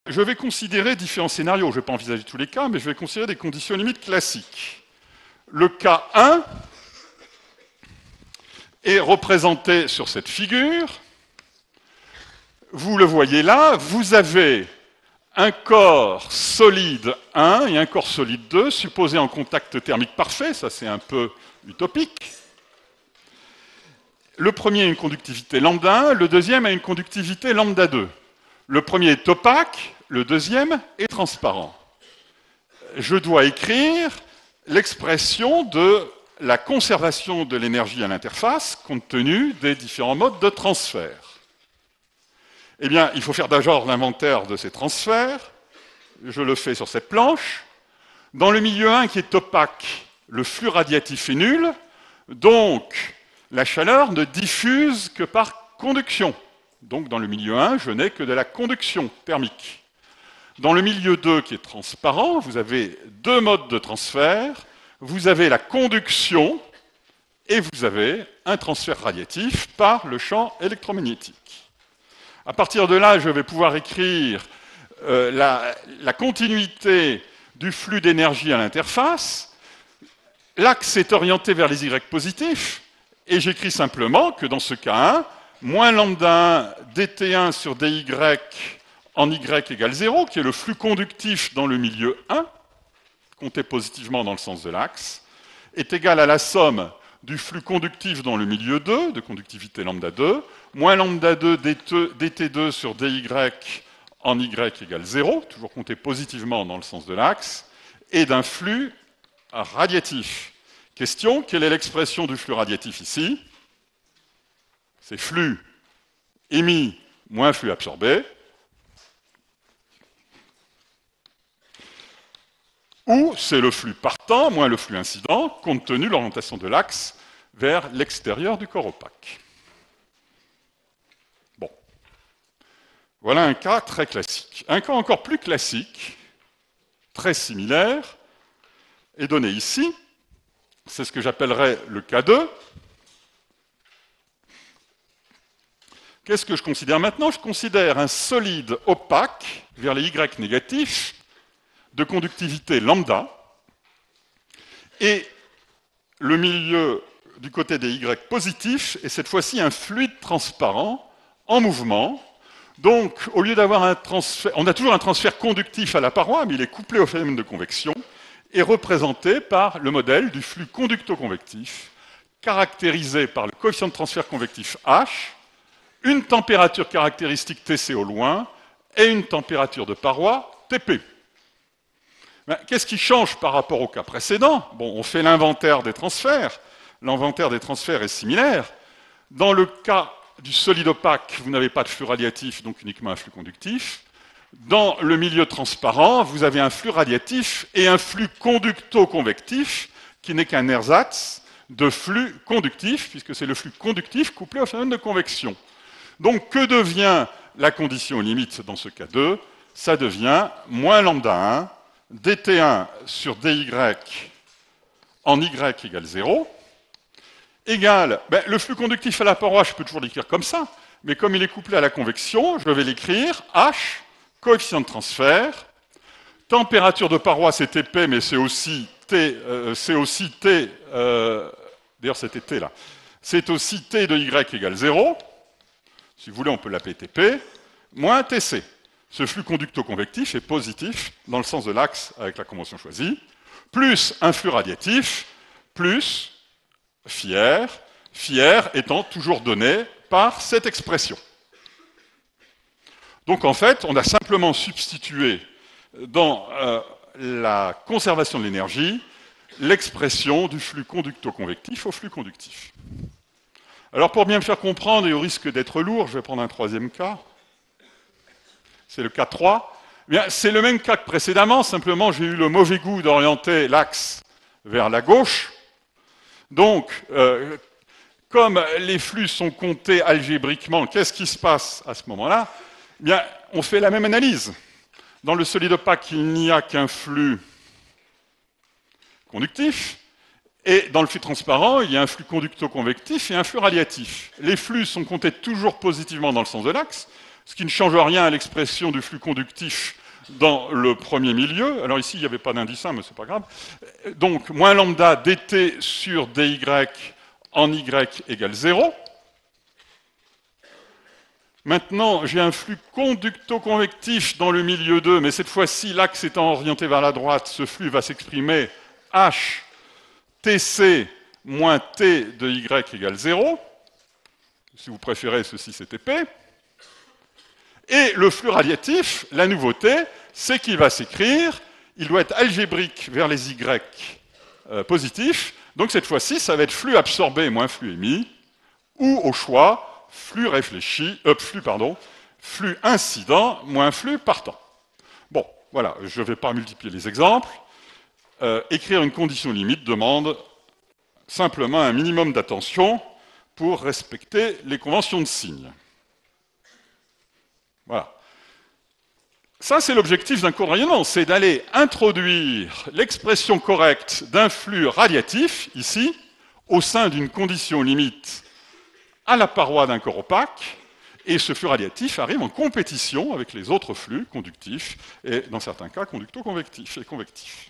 je vais considérer différents scénarios. Je ne vais pas envisager tous les cas, mais je vais considérer des conditions limites classiques. Le cas 1 est représenté sur cette figure. Vous le voyez là, vous avez un corps solide 1 et un corps solide 2, supposés en contact thermique parfait, ça c'est un peu utopique. Le premier a une conductivité lambda 1, le deuxième a une conductivité lambda 2. Le premier est opaque, le deuxième est transparent. Je dois écrire l'expression de la conservation de l'énergie à l'interface compte tenu des différents modes de transfert. Eh bien, il faut faire d'abord l'inventaire de ces transferts. Je le fais sur cette planche. Dans le milieu 1 qui est opaque, le flux radiatif est nul, donc la chaleur ne diffuse que par conduction. Donc dans le milieu 1, je n'ai que de la conduction thermique. Dans le milieu 2 qui est transparent, vous avez deux modes de transfert. Vous avez la conduction et vous avez un transfert radiatif par le champ électromagnétique. À partir de là, je vais pouvoir écrire la continuité du flux d'énergie à l'interface. L'axe est orienté vers les Y positifs, et j'écris simplement que dans ce cas 1, moins lambda 1 dt1 sur dy en Y égale 0, qui est le flux conductif dans le milieu 1, compté positivement dans le sens de l'axe, est égal à la somme du flux conductif dans le milieu 2, de conductivité lambda 2, moins lambda 2 dt2 sur dy en Y égale 0, toujours compté positivement dans le sens de l'axe, et d'un flux radiatif. Question, quelle est l'expression du flux radiatif ici? C'est flux émis moins flux absorbé, ou c'est le flux partant moins le flux incident, compte tenu de l'orientation de l'axe vers l'extérieur du corps opaque. Bon. Voilà un cas très classique. Un cas encore plus classique, très similaire, est donné ici. C'est ce que j'appellerais le cas 2. Qu'est-ce que je considère maintenant? Je considère un solide opaque vers les Y négatifs de conductivité lambda et le milieu du côté des Y positifs est cette fois-ci un fluide transparent en mouvement. Donc, au lieu d'avoir un transfert, on a toujours un transfert conductif à la paroi, mais il est couplé au phénomène de convection et représenté par le modèle du flux conducto-convectif caractérisé par le coefficient de transfert convectif H, une température caractéristique Tc au loin et une température de paroi Tp. Qu'est-ce qui change par rapport au cas précédent? Bon, on fait l'inventaire des transferts. L'inventaire des transferts est similaire. Dans le cas du solide opaque, vous n'avez pas de flux radiatif, donc uniquement un flux conductif. Dans le milieu transparent, vous avez un flux radiatif et un flux conducto-convectif qui n'est qu'un ersatz de flux conductif, puisque c'est le flux conductif couplé au phénomène de convection. Donc, que devient la condition limite dans ce cas 2? Ça devient moins lambda 1 dt1 sur dy en Y égale 0, égale, le flux conductif à la paroi, je peux toujours l'écrire comme ça, mais comme il est couplé à la convection, je vais l'écrire H, coefficient de transfert, température de paroi c'est Tp, mais c'est aussi T, d'ailleurs c'était T là, c'est aussi T de Y égale 0, si vous voulez on peut l'appeler Tp, moins Tc. Ce flux conducto-convectif est positif dans le sens de l'axe avec la convention choisie, plus un flux radiatif, plus phi r étant toujours donné par cette expression. Donc en fait, on a simplement substitué dans la conservation de l'énergie l'expression du flux conducto-convectif au flux conductif. Alors pour bien me faire comprendre et au risque d'être lourd, je vais prendre un troisième cas. C'est le cas 3. C'est le même cas que précédemment, simplement j'ai eu le mauvais goût d'orienter l'axe vers la gauche. Donc, comme les flux sont comptés algébriquement, qu'est-ce qui se passe à ce moment-là? On fait la même analyse. Dans le solide opaque, il n'y a qu'un flux conductif, et dans le flux transparent, il y a un flux conducto-convectif et un flux radiatif. Les flux sont comptés toujours positivement dans le sens de l'axe, ce qui ne change rien à l'expression du flux conductif dans le premier milieu. Alors ici, il n'y avait pas d'indice 1, mais c'est pas grave. Donc, moins lambda dt sur dy en y égale 0. Maintenant, j'ai un flux conducto-convectif dans le milieu 2, mais cette fois-ci, l'axe étant orienté vers la droite, ce flux va s'exprimer h tc moins t de y égale 0. Si vous préférez, ceci c'est Tp. Et le flux radiatif, la nouveauté, c'est qu'il va s'écrire, il doit être algébrique vers les y positifs. Donc cette fois-ci, ça va être flux absorbé moins flux émis, ou au choix, flux incident moins flux partant. Bon, voilà, je ne vais pas multiplier les exemples. Écrire une condition limite demande simplement un minimum d'attention pour respecter les conventions de signes. Voilà. Ça, c'est l'objectif d'un cours de rayonnement, c'est d'aller introduire l'expression correcte d'un flux radiatif, ici, au sein d'une condition limite à la paroi d'un corps opaque, et ce flux radiatif arrive en compétition avec les autres flux conductifs, et dans certains cas, conducto-convectifs et convectifs.